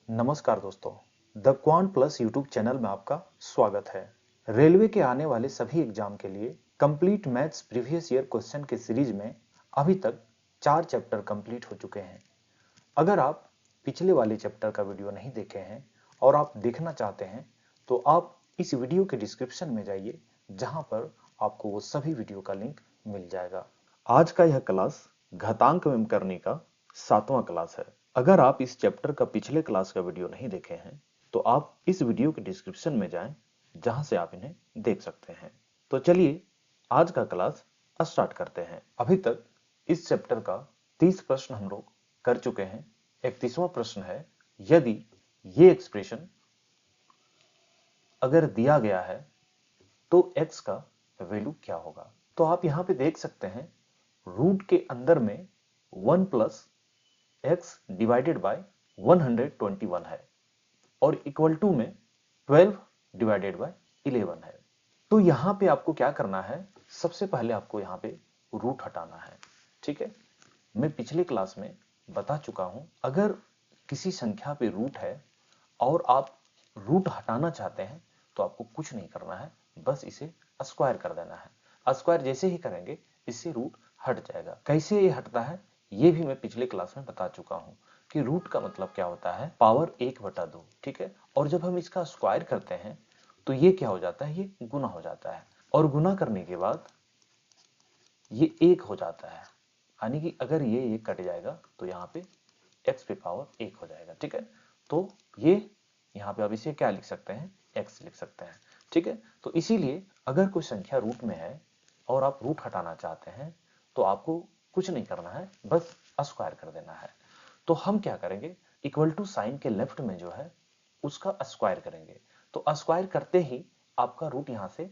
नमस्कार दोस्तों, the quant plus YouTube channel में आपका स्वागत है। रेलवे के आने वाले सभी एग्जाम के लिए complete maths previous year question के सीरीज में अभी तक 4 चैप्टर कंप्लीट हो चुके हैं। अगर आप पिछले वाले चैप्टर का वीडियो नहीं देखे हैं और आप देखना चाहते हैं तो आप इस वीडियो के डिस्क्रिप्शन में जाइए, जहां पर आपको वो सभी वीडियो का लिंक मिल जाएगा। आज का यह क्लास घातांक व्यंकरणी का 7वां क्लास है। अगर आप इस चैप्टर का पिछले क्लास का वीडियो नहीं देखे हैं तो आप इस वीडियो के डिस्क्रिप्शन में जाएं, जहां से आप इन्हें देख सकते हैं। तो चलिए आज का क्लास स्टार्ट करते हैं। अभी तक इस चैप्टर का 30 प्रश्न हम लोग कर चुके हैं। 31वां प्रश्न है, यदि ये एक्सप्रेशन अगर दिया गया है तो x का वैल्यू क्या होगा। तो आप यहां पे देख सकते हैं रूट के अंदर में 1 प्लस x डिवाइडेड बाय 121 है और इक्वल टू में 12 डिवाइडेड बाय 11 है। तो यहां पे आपको क्या करना है, सबसे पहले आपको यहां पे रूट हटाना है। ठीक है, मैं पिछले क्लास में बता चुका हूं, अगर किसी संख्या पे रूट है और आप रूट हटाना चाहते हैं तो आपको कुछ नहीं करना है, बस इसे स्क्वायर कर देना है। स्क्वायर जैसे ही करेंगे इससे रूट हट जाएगा। कैसे ये हटता है ये भी मैं पिछले क्लास में बता चुका हूं कि रूट का मतलब क्या होता है, पावर 1/2। ठीक है, और जब हम इसका स्क्वायर करते हैं तो ये क्या हो जाता है, ये गुना हो जाता है और गुना करने के बाद ये 1 हो जाता है। यानी कि अगर ये कट जाएगा तो यहाँ पे x पे पावर 1 हो जाएगा। ठीक है, तो ये यहाँ पे अब इसे क्या लिख सकते हैं, x लिख सकते हैं। ठीक है, तो इसीलिए अगर कोई संख्या रूट में है और आप रूट हटाना चाहते हैं तो आपको कुछ नहीं करना है, बस स्क्वायर कर देना है। तो हम क्या करेंगे, इक्वल टू साइन के लेफ्ट में जो है उसका स्क्वायर करेंगे। तो स्क्वायर करते ही आपका रूट यहां से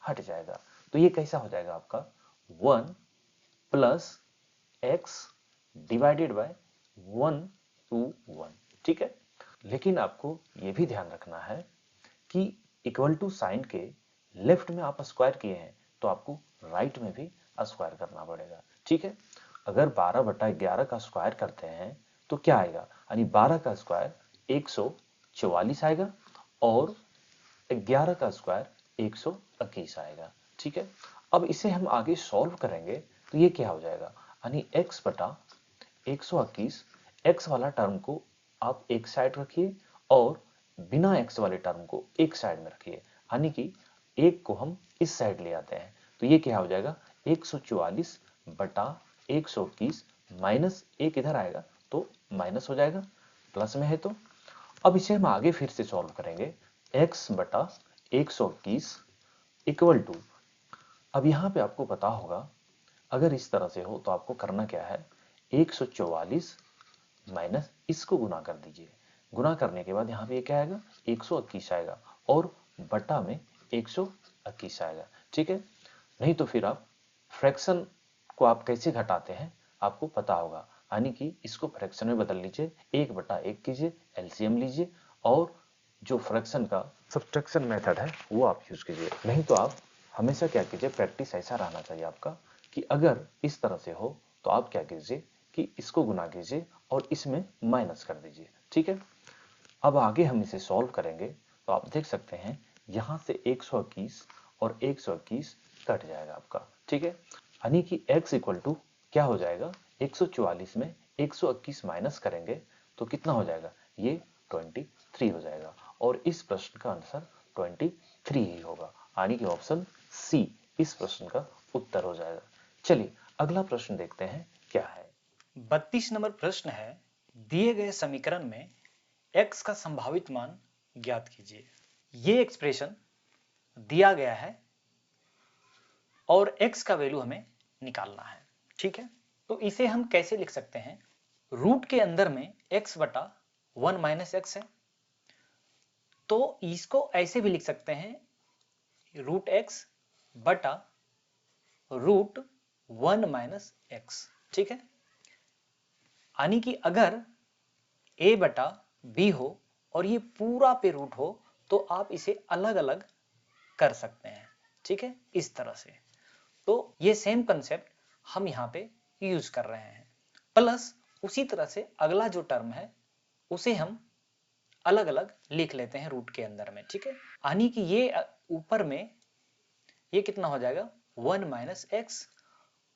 हट जाएगा। तो ये कैसा हो जाएगा आपका 1 plus x divided by 1 to 1। ठीक है, लेकिन आपको यह भी ध्यान रखना है कि इक्वल टू साइन के लेफ्ट में आप स्क्वायर किए हैं तो आपको राइट में भी स्क्वायर करना पड़ेगा। ठीक है, अगर 12/11 का स्क्वायर करते हैं तो क्या आएगा, यानी 12 का स्क्वायर 144 आएगा और 11 का स्क्वायर 121 आएगा। ठीक है, अब इसे हम आगे सॉल्व करेंगे तो ये क्या हो जाएगा, यानी x बटा 121, x वाला टर्म को आप एक साइड रखिए और बिना x वाले टर्म को एक साइड में रखिए, यानी कि एक को हम इस साइड ले आते हैं तो ये क्या हो जाएगा 144 बटा 121 माइनस 1 इधर आएगा तो माइनस हो जाएगा, प्लस में है तो। अब इसे हम आगे फिर से सॉल्व करेंगे, x बटा 121 इक्वल टू, अब यहां पे आपको पता होगा अगर इस तरह से हो तो आपको करना क्या है, 144 माइनस इसको गुना कर दीजिए। गुना करने के बाद यहाँ पे क्या आएगा 121 आएगा और बटा में 121 आएगा। ठीक है, नहीं तो फिर आप फ्रैक्शन को आप कैसे घटाते हैं आपको पता होगा, यानी कि इसको फ्रैक्शन में बदल लीजिए, 1/1 कीजिए, एलसीएम लीजिए और जो फ्रैक्शन का सब्ट्रैक्शन मेथड है वो आप यूज कीजिए। नहीं तो आप हमेशा क्या कीजिए, प्रैक्टिस ऐसा रहना चाहिए आपका कि अगर इस तरह से हो तो आप क्या कीजिए कि इसको गुना कीजिए और इसमें माइनस कर दीजिए। ठीक है, अब आगे हम इसे सॉल्व करेंगे तो आप देख सकते हैं यहां से 121 और 121 कट जाएगा आपका। ठीक है, यानी कि x इक्वल टू क्या हो जाएगा, 144 में 121 माइनस करेंगे तो कितना हो जाएगा, ये 23 हो जाएगा और इस प्रश्न का आंसर 23 ही होगा, यानी कि ऑप्शन सी इस प्रश्न का उत्तर हो जाएगा। चलिए अगला प्रश्न देखते हैं क्या है। 32 नंबर प्रश्न है, दिए गए समीकरण में x का संभावित मान ज्ञात कीजिए। ये एक्सप्रेशन दिया गया है और x का वैल्यू हमें निकालना है। ठीक है, तो इसे हम कैसे लिख सकते हैं, रूट के अंदर में x बटा 1 माइनस एक्स है तो इसको ऐसे भी लिख सकते हैं रूट x बटा रूट 1 माइनस एक्स। ठीक है, यानी कि अगर a बटा b हो और ये पूरा पे रूट हो तो आप इसे अलग अलग कर सकते हैं। ठीक है, इस तरह से। तो ये सेम कंसेप्ट हम यहाँ पे यूज कर रहे हैं। प्लस उसी तरह से अगला जो टर्म है उसे हम अलग अलग लिख लेते हैं रूट के अंदर में, ठीक है। यानी कि ये ऊपर में ये कितना हो जाएगा 1 माइनस एक्स,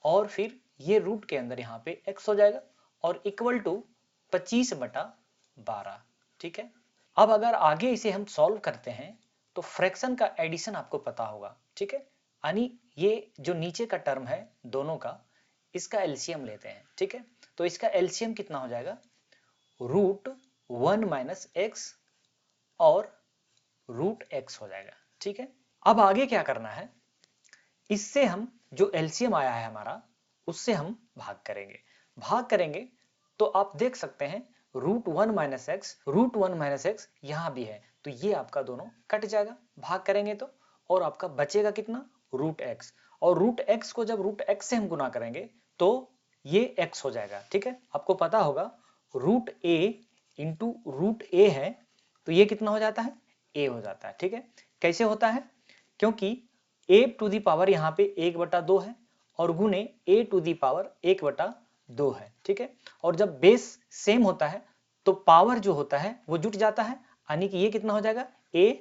और फिर ये रूट के अंदर यहाँ पे x हो जाएगा और इक्वल टू 25/12, ठीक है। अब अगर आगे इसे हम सॉल्व करते हैं तो फ्रैक्शन का एडिशन आपको पता होगा, ठीक है। यानी ये जो नीचे का टर्म है दोनों का, इसका एलसीएम लेते हैं, ठीक है। तो इसका एलसीएम कितना हो जाएगा रूट 1 माइनस एक्स और रूट एक्स हो जाएगा, ठीक है। अब आगे क्या करना है, इससे हम जो एलसीएम आया है हमारा उससे हम भाग करेंगे तो आप देख सकते हैं रूट 1 माइनस एक्स यहां भी है, तो ये आपका दोनों कट जाएगा भाग करेंगे तो, और आपका बचेगा कितना रूट एक्स, और रूट एक्स को जब रूट एक्स से हम गुना करेंगे तो ये एक्स हो जाएगा, ठीक है। आपको पता होगा रूट ए इंटू रूट ए है तो ये कितना हो जाता है ए हो जाता है, ठीक है। कैसे होता है, क्योंकि a टू दी पावर यहाँ पे 1/2 है और गुने a टू दी पावर 1/2 है, ठीक है। और जब बेस सेम होता है तो पावर जो होता है वो जुट जाता है, यानी कि ये कितना हो जाएगा a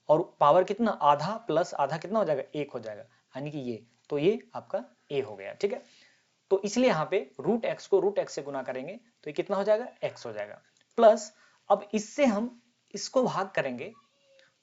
और पावर कितना आधा प्लस आधा कितना हो जाएगा 1 हो जाएगा, यानी कि ये, तो ये आपका a हो गया, ठीक है। तो इसलिए यहाँ पे रूट एक्स को रूट एक्स से गुना करेंगे तो ये कितना हो जाएगा x हो जाएगा, प्लस अब इससे हम इसको भाग करेंगे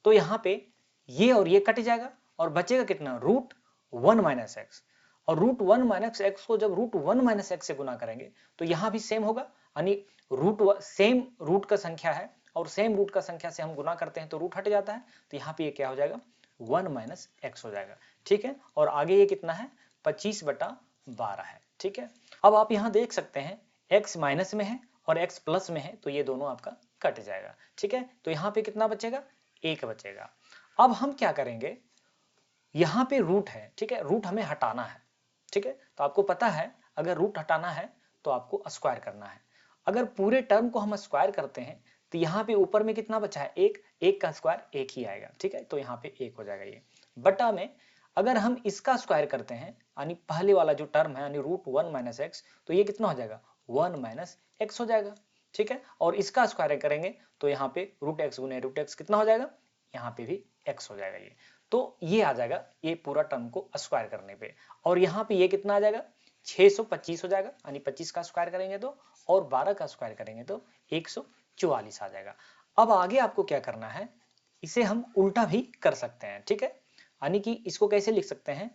तो यहाँ पे ये और ये कट जाएगा और बचेगा कितना रूट 1 माइनस एक्स, और रूट 1 माइनस एक्स को जब रूट 1 माइनस एक्स से गुना करेंगे तो यहाँ भी सेम होगा, यानी सेम रूट का संख्या है और सेम रूट का संख्या से हम गुना करते हैं तो रूट हट जाता है, तो यहाँ पे ये क्या हो जाएगा 1 माइनस एक्स हो जाएगा, ठीक है। और आगे ये कितना है 25/12 है, ठीक है। अब आप यहाँ देख सकते हैं x माइनस में है और x प्लस में है तो ये दोनों आपका कट जाएगा, ठीक है। तो यहाँ पे कितना बचेगा 1 बचेगा। अब हम क्या करेंगे, यहाँ पे रूट है, ठीक है, रूट हमें हटाना है, ठीक है। तो आपको पता है अगर रूट हटाना है तो आपको स्क्वायर करना है। अगर पूरे टर्म को हम स्क्वायर करते हैं तो यहाँ पे ऊपर में कितना बचा है 1, 1 का स्क्वायर 1 ही आएगा, ठीक है। तो यहाँ पे 1 हो जाएगा ये, बटा में अगर हम इसका स्क्वायर करते हैं यानी पहले वाला जो टर्म है यानी रूट 1 माइनस एक्स, तो ये कितना हो जाएगा 1 माइनस एक्स हो जाएगा, ठीक है। और इसका स्क्वायर करेंगे तो यहाँ पे रूट एक्स गुने रूट एक्स कितना हो जाएगा, यहाँ पे भी एक्स हो जाएगा ये, तो ये आ जाएगा ये पूरा टर्म को स्क्वायर करने पे, और यहाँ पे ये कितना आ जाएगा 625 हो जाएगा, यानी 25 का स्क्वायर करेंगे तो, और 12 का स्क्वायर करेंगे तो 144 आ जाएगा। अब आगे आपको क्या करना है, इसे हम उल्टा भी कर सकते हैं, ठीक है। यानी कि इसको कैसे लिख सकते हैं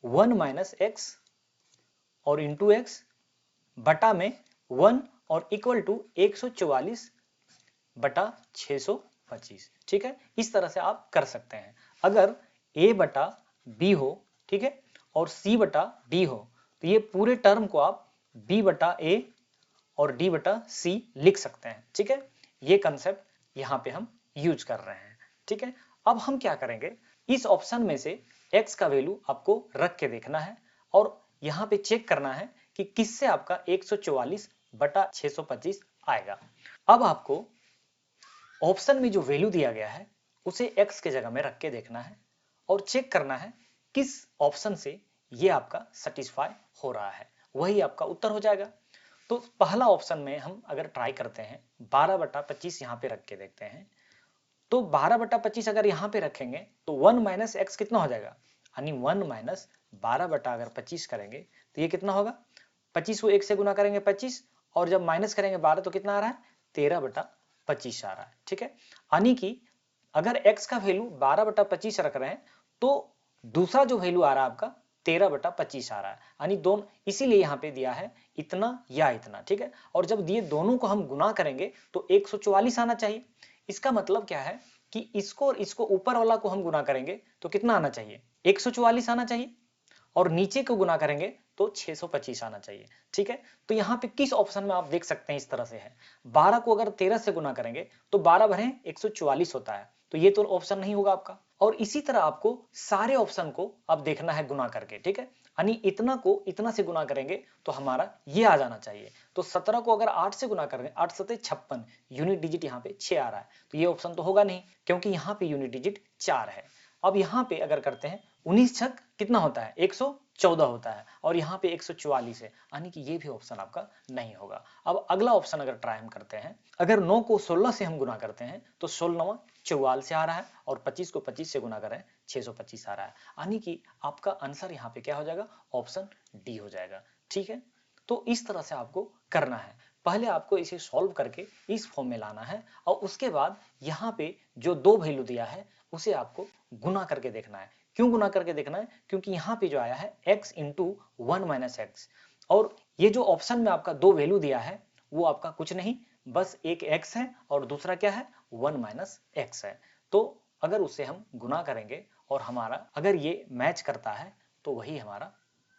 1 माइनस एक्स और इंटू एक्स बटा में 1 और इक्वल टू 144/625, ठीक है। इस तरह से आप कर सकते हैं। अगर a बटा b हो, ठीक है, और c बटा d हो तो ये पूरे टर्म को आप b बटा a और d बटा c लिख सकते हैं, ठीक है। ये कंसेप्ट यहाँ पे हम यूज कर रहे हैं, ठीक है। अब हम क्या करेंगे, इस ऑप्शन में से x का वैल्यू आपको रख के देखना है और यहाँ पे चेक करना है कि किससे आपका 144/625 आएगा। अब आपको ऑप्शन में जो वैल्यू दिया गया है उसे x के जगह में रख के देखना है और चेक करना है किस ऑप्शन से ये आपका सेटिस्फाई हो रहा है, वही आपका उत्तर हो जाएगा। तो पहला ऑप्शन में हम अगर ट्राई करते हैं 12/25 यहाँ पे रख के देखते हैं, तो 12/25 अगर यहाँ पे रखेंगे तो 1 माइनस एक्स कितना हो जाएगा, यानी 1 माइनस 12/25 करेंगे तो ये कितना होगा 25 को 1 से गुना करेंगे 25, और जब माइनस करेंगे 12 तो कितना आ रहा है 13/25 आ रहा है, ठीक है। यानी कि अगर x का वैल्यू 12/25 रख रहे हैं तो दूसरा जो वैल्यू आ रहा है आपका 13/25 आ रहा है, यानी दोनों, इसीलिए यहाँ पे दिया है इतना या इतना, ठीक है। और जब दिए दोनों को हम गुना करेंगे तो 144 आना चाहिए। इसका मतलब क्या है कि इसको और इसको ऊपर वाला को हम गुना करेंगे तो कितना आना चाहिए 144 आना चाहिए, और नीचे को गुना करेंगे तो 625 आना चाहिए, ठीक है। तो यहाँ पे किस ऑप्शन में आप देख सकते हैं इस तरह से है, 12 को अगर 13 से गुना करेंगे तो 12 भरे 144 होता है, तो ये तो ऑप्शन नहीं होगा आपका। और इसी तरह आपको सारे ऑप्शन को अब देखना है गुना करके, ठीक है। यानी इतना को इतना से गुना करेंगे तो हमारा ये आ जाना चाहिए। तो 17 को अगर 8 से गुना करेंगे 8 7 56, यूनिट डिजिट यहाँ पे 6 आ रहा है, तो ये ऑप्शन तो होगा नहीं क्योंकि यहाँ पे यूनिट डिजिट 4 है। अब यहाँ पे अगर करते हैं 19 छक कितना होता है 14 होता है और यहाँ पे 144 है, यानी कि ये भी ऑप्शन आपका नहीं होगा। अब अगला ऑप्शन अगर ट्राई हम करते हैं, अगर 9 को 16 से हम गुना करते हैं तो 16वां 44 से आ रहा है और 25 को 25 से गुना करें 625 आ रहा है, यानी कि आपका आंसर यहाँ पे क्या हो जाएगा, ऑप्शन डी हो जाएगा। ठीक है, तो इस तरह से आपको करना है। पहले आपको इसे सॉल्व करके इस फॉर्म में लाना है और उसके बाद यहाँ पे जो दो वैल्यू दिया है उसे आपको गुना करके देखना है। क्यों गुना करके देखना है, क्योंकि यहाँ पे जो आया है x इंटू 1 माइनस एक्स, और ये जो ऑप्शन में आपका दो वैल्यू दिया है वो आपका कुछ नहीं, बस एक x है और दूसरा क्या है, 1 माइनस एक्स है। तो अगर उसे हम गुना करेंगे और हमारा अगर ये मैच करता है तो वही हमारा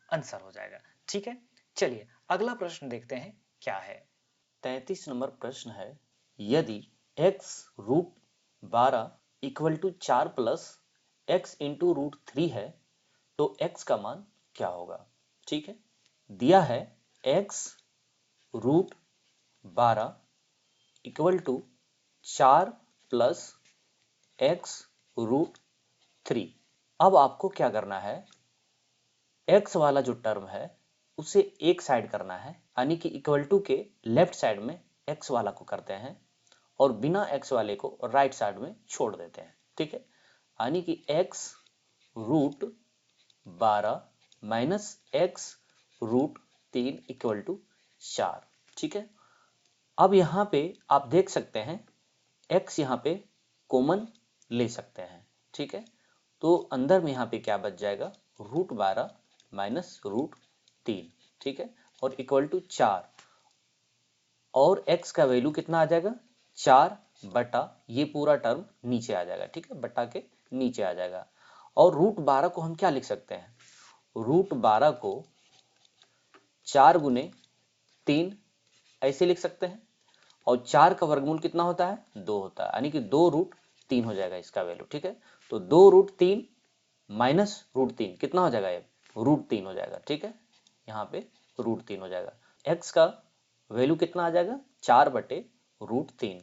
आंसर हो जाएगा। ठीक है, चलिए अगला प्रश्न देखते हैं क्या है। 33 नंबर प्रश्न है, यदि x root 12 equal to 4 plus x into root 3 है तो x का मान क्या होगा। ठीक है, दिया है x root 12 equal to 4 plus x root 3। अब आपको क्या करना है, x वाला जो टर्म है उसे एक साइड करना है, यानी कि इक्वल टू के लेफ्ट साइड में x वाला को करते हैं और बिना x वाले को राइट साइड में छोड़ देते हैं। ठीक है, यानी कि x root 12 minus x root 3 equal to 4। ठीक है, अब यहाँ पे आप देख सकते हैं x यहाँ पे कॉमन ले सकते हैं। ठीक है, तो अंदर में यहाँ पे क्या बच जाएगा, रूट 12 माइनस रूट 3। ठीक है, और इक्वल टू 4 और x का वैल्यू कितना आ जाएगा, 4 बटा ये पूरा टर्म नीचे आ जाएगा। ठीक है, बटा के नीचे आ जाएगा। और रूट 12 को हम क्या लिख सकते हैं, रूट 12 को 4 गुने 3 ऐसे लिख सकते हैं और 4 का वर्गमूल कितना होता है, 2 होता है, यानी कि 2 रूट 3 हो जाएगा इसका वैल्यू। ठीक है, तो 2 रूट 3 माइनस रूट 3 कितना हो जाएगा, ये रूट 3 हो जाएगा। ठीक है, यहाँ पे रूट 3 हो जाएगा। x का वैल्यू कितना आ जाएगा, 4 बटे रूट 3।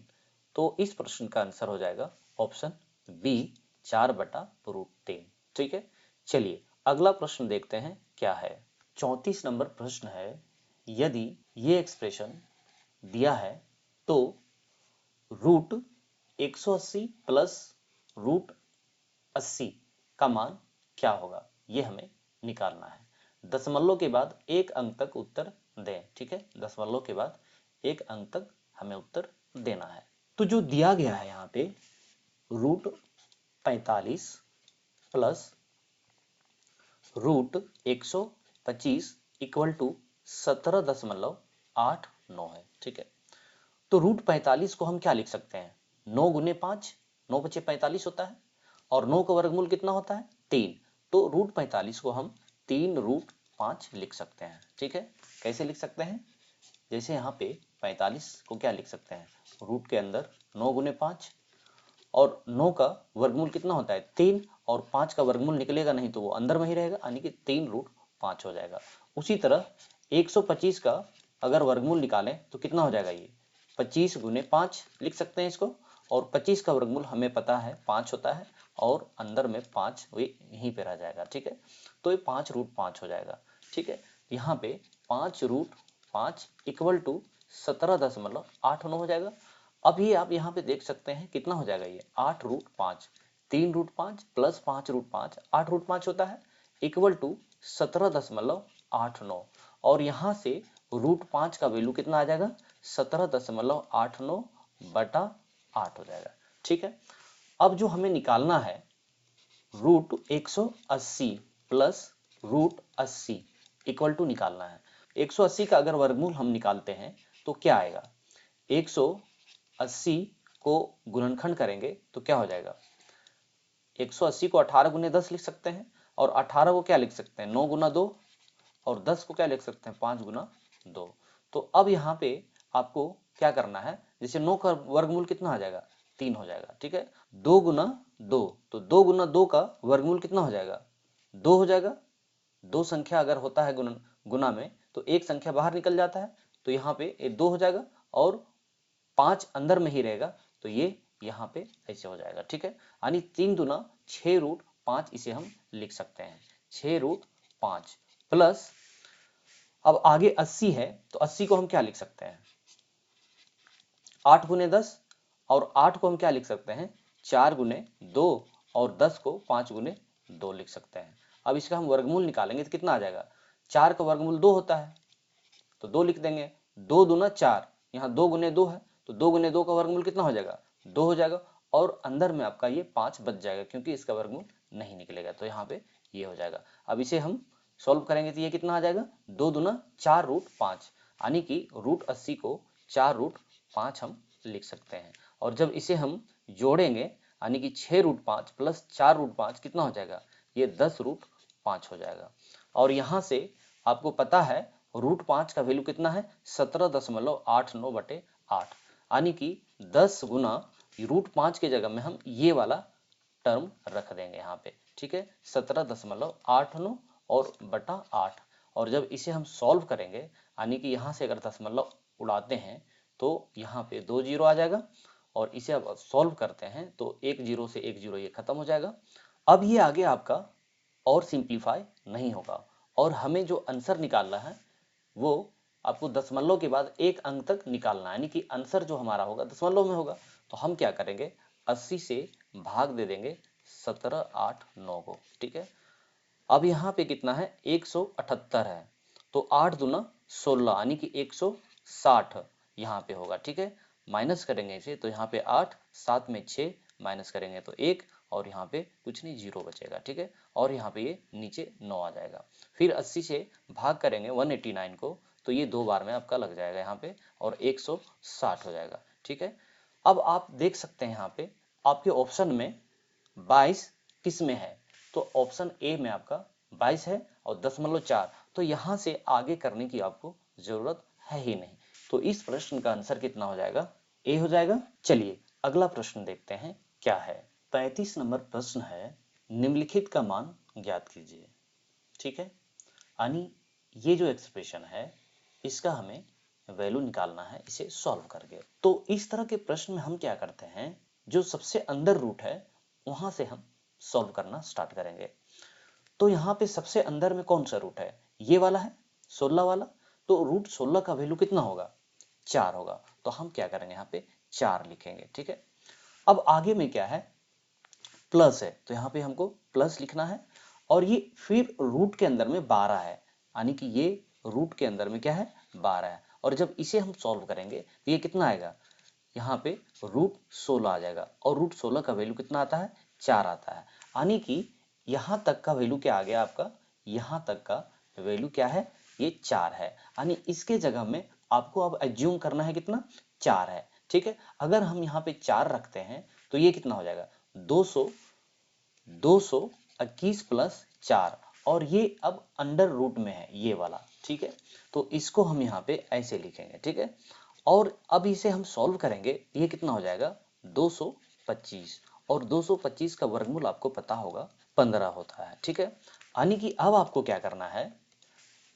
तो इस प्रश्न का आंसर हो जाएगा ऑप्शन बी, 4 बटा रूट 3। ठीक है, चलिए अगला प्रश्न देखते हैं क्या है। 34 नंबर प्रश्न है, यदि ये एक्सप्रेशन दिया है तो रूट 180 प्लस रूट 80 का मान क्या होगा, ये हमें निकालना है। दशमलव के बाद एक अंक तक उत्तर दें। ठीक है, दशमलव के बाद एक अंक तक हमें उत्तर देना है। तो जो दिया गया है यहाँ पे root 45 plus root 125 equal to 17.89 है। ठीक है, तो रूट 45 को हम क्या लिख सकते हैं, 9 गुने 5, 9 बचे 45 होता है और 9 का वर्गमूल कितना होता है, 3। तो रूट 45 को हम 3 रूट 5 लिख सकते हैं। ठीक है, कैसे लिख सकते हैं, जैसे यहाँ पे 45 को क्या लिख सकते हैं, रूट के अंदर 9 गुने 5 और 9 का वर्गमूल कितना होता है, 3, और 5 का वर्गमूल निकलेगा नहीं तो वो अंदर में ही रहेगा, यानी कि 3 रूट 5 हो जाएगा। उसी तरह 125 का अगर वर्गमूल निकालें तो कितना हो जाएगा, ये 25 गुने 5 लिख सकते हैं इसको, और 25 का वर्गमूल हमें पता है 5 होता है और अंदर में 5 वे यहीं पे रह जाएगा। ठीक है, तो ये 5 रूट 5 हो जाएगा। ठीक है, यहाँ पे 5 रूट 5 इक्वल टू 17.89 हो जाएगा। अब ये आप यहाँ पे देख सकते हैं कितना हो जाएगा, ये 8 root 5, 3 root 5 plus 5 root 5, 8 root 5 होता है, इक्वल टू 17.89। और यहाँ से रूट 5 का वैल्यू कितना आ जाएगा, 17.89 बटा 8 हो जाएगा। ठीक है, अब जो हमें निकालना है root 180 plus root 80 equal to निकालना है। 180 का अगर वर्गमूल हम निकालते हैं तो क्या आएगा, 180 को गुणनखंड करेंगे तो क्या हो जाएगा, 180 को 18 गुने 10 लिख सकते हैं और 18 को क्या लिख सकते हैं, 9 गुना 2, और 10 को क्या लिख सकते हैं, 5 गुना 2। तो अब यहाँ पे आपको क्या करना है, जैसे 9 का वर्गमूल कितना आ जाएगा, 3 हो जाएगा। ठीक है, 2 गुना 2, तो 2 गुना 2 का वर्गमूल कितना हो जाएगा, 2 हो जाएगा। दो संख्या अगर होता है गुना में तो एक संख्या बाहर निकल जाता है, तो यहाँ पे ये 2 हो जाएगा और 5 अंदर में ही रहेगा, तो ये यहाँ पे ऐसे हो जाएगा। ठीक है, यानी 3 दुना 6 रूट 5 इसे हम लिख सकते हैं, 6 रूट 5 प्लस, अब आगे 80 है तो 80 को हम क्या लिख सकते हैं, 8 गुने 10, और 8 को हम क्या लिख सकते हैं, 4 गुने 2, और 10 को 5 गुने 2 लिख सकते हैं। अब इसका हम वर्गमूल निकालेंगे तो कितना आ जाएगा, 4 का वर्गमूल 2 होता है तो 2 लिख देंगे, 2 दूना 4, यहाँ 2 गुने 2 है तो 2 गुने 2 का वर्गमूल कितना हो जाएगा, 2 हो जाएगा, और अंदर में आपका ये 5 बच जाएगा क्योंकि इसका वर्गमूल नहीं निकलेगा, तो यहाँ पे ये हो जाएगा। अब इसे हम सॉल्व करेंगे तो ये कितना आ जाएगा, 2 दूना 4 रूट 5, यानी कि रूट 80 को 4 रूट 5 हम लिख सकते हैं। और जब इसे हम जोड़ेंगे यानी कि 6 रूट 5 प्लस 4 रूट 5 कितना हो जाएगा, ये 10 रूट 5 हो जाएगा। और यहाँ से आपको पता है रूट 5 का वैल्यू कितना है, 17.89/8, यानी कि 10 गुना रूट 5 के जगह में हम ये वाला टर्म रख देंगे यहाँ पे, ठीक है, 17.89 और बटा 8। और जब इसे हम सॉल्व करेंगे यानी कि यहाँ से अगर दशमलव उड़ाते हैं तो यहाँ पे 2 जीरो आ जाएगा, और इसे अब सॉल्व करते हैं तो 1 जीरो से 1 जीरो ये खत्म हो जाएगा। अब ये आगे आपका और सिंप्लीफाई नहीं होगा, और हमें जो आंसर निकालना है वो आपको दशमलव के बाद एक अंक तक निकालना है, यानी कि आंसर जो हमारा होगा दशमलव में होगा। तो हम क्या करेंगे, 80 से भाग दे देंगे 17, 8, 9 को, ठीक है। अब यहाँ पे कितना है, 178 है, तो 8 दूना 16 यानी कि 160 यहाँ पे होगा, ठीक है। माइनस करेंगे इसे तो यहाँ पे 8, 7 में 6, माइनस करेंगे तो 1, और यहाँ पे कुछ नहीं, 0 बचेगा, ठीक है। और यहाँ पे ये नीचे 9 आ जाएगा। फिर 80 से भाग करेंगे 189 को तो ये 2 बार में आपका लग जाएगा यहाँ पे, और 160 हो जाएगा, ठीक है। अब आप देख सकते हैं यहाँ पे आपके ऑप्शन में 22 किस में है, तो ऑप्शन ए में आपका 22 है और 0.4, तो यहाँ से आगे करने की आपको जरूरत है ही नहीं। तो इस प्रश्न का आंसर कितना हो जाएगा, ए हो जाएगा। चलिए अगला प्रश्न देखते हैं क्या है। 35 नंबर प्रश्न है, निम्नलिखित का मान ज्ञात कीजिए, ठीक है। यानी ये जो एक्सप्रेशन है इसका हमें वैल्यू निकालना है इसे सॉल्व करके। तो इस तरह के प्रश्न में हम क्या करते हैं, जो सबसे अंदर रूट है वहां से हम सॉल्व करना स्टार्ट करेंगे। तो यहाँ पे सबसे अंदर में कौन सा रूट है, ये वाला है 16 वाला, तो रूट 16 का वैल्यू कितना होगा, 4 होगा, तो हम क्या करेंगे यहाँ पे 4 लिखेंगे, ठीक है। अब आगे में क्या है, प्लस है तो यहाँ पे हमको प्लस लिखना है, और ये फिर रूट के अंदर में 12 है, यानी कि ये रूट के अंदर में क्या है, 12 है। और जब इसे हम सॉल्व करेंगे तो ये कितना आएगा, यहाँ पे रूट 16 आ जाएगा, और रूट 16 का वैल्यू कितना आता है, 4 आता है, यानी कि यहाँ तक का वैल्यू क्या आ गया आपका, यहाँ तक का वैल्यू क्या है, ये 4 है, यानी इसके जगह में आपको अब एज्यूम करना है कितना, 4 है, ठीक है। अगर हम यहाँ पे 4 रखते हैं तो ये कितना हो जाएगा, 221 प्लस 4, और ये अब अंडर रूट में है ये वाला, ठीक है। तो इसको हम यहाँ पे ऐसे लिखेंगे, ठीक है। और अब इसे हम सॉल्व करेंगे, ये कितना हो जाएगा 225, और 225 का वर्गमूल आपको पता होगा 15 होता है, ठीक है। यानी कि अब आपको क्या करना है,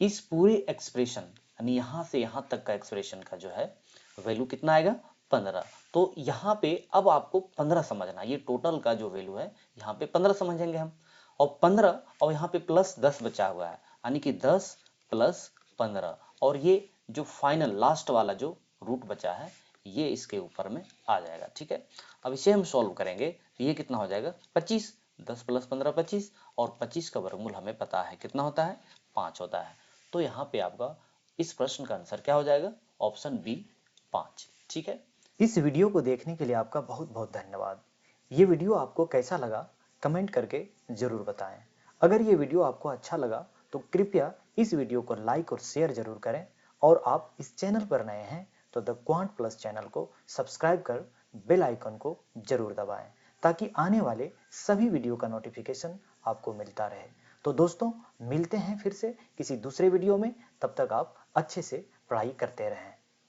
इस पूरे एक्सप्रेशन यानी यहाँ से यहाँ तक का एक्सप्रेशन का जो है वैल्यू कितना आएगा, 15। तो यहाँ पे अब आपको 15 समझना, ये टोटल का जो वैल्यू है यहाँ पे 15 समझेंगे हम, और 15 और यहाँ पे प्लस 10 बचा हुआ है, यानी कि 10 प्लस 15, और ये जो फाइनल लास्ट वाला जो रूट बचा है ये इसके ऊपर में आ जाएगा, ठीक है। अब इसे हम सॉल्व करेंगे तो ये कितना हो जाएगा 25, 10 प्लस 15 25, और 25 का वर्गमूल हमें पता है कितना होता है, 5 होता है। तो यहाँ पे आपका इस प्रश्न का आंसर क्या हो जाएगा, ऑप्शन बी 5, ठीक है। इस वीडियो को देखने के लिए आपका बहुत बहुत धन्यवाद। ये वीडियो आपको कैसा लगा कमेंट करके जरूर बताएं। अगर ये वीडियो आपको अच्छा लगा तो कृपया इस वीडियो को लाइक और शेयर जरूर करें, और आप इस चैनल पर नए हैं तो द क्वांट प्लस चैनल को सब्सक्राइब कर बेल आइकन को जरूर दबाएं, ताकि आने वाले सभी वीडियो का नोटिफिकेशन आपको मिलता रहे। तो दोस्तों मिलते हैं फिर से किसी दूसरे वीडियो में, तब तक आप अच्छे से पढ़ाई करते रहें।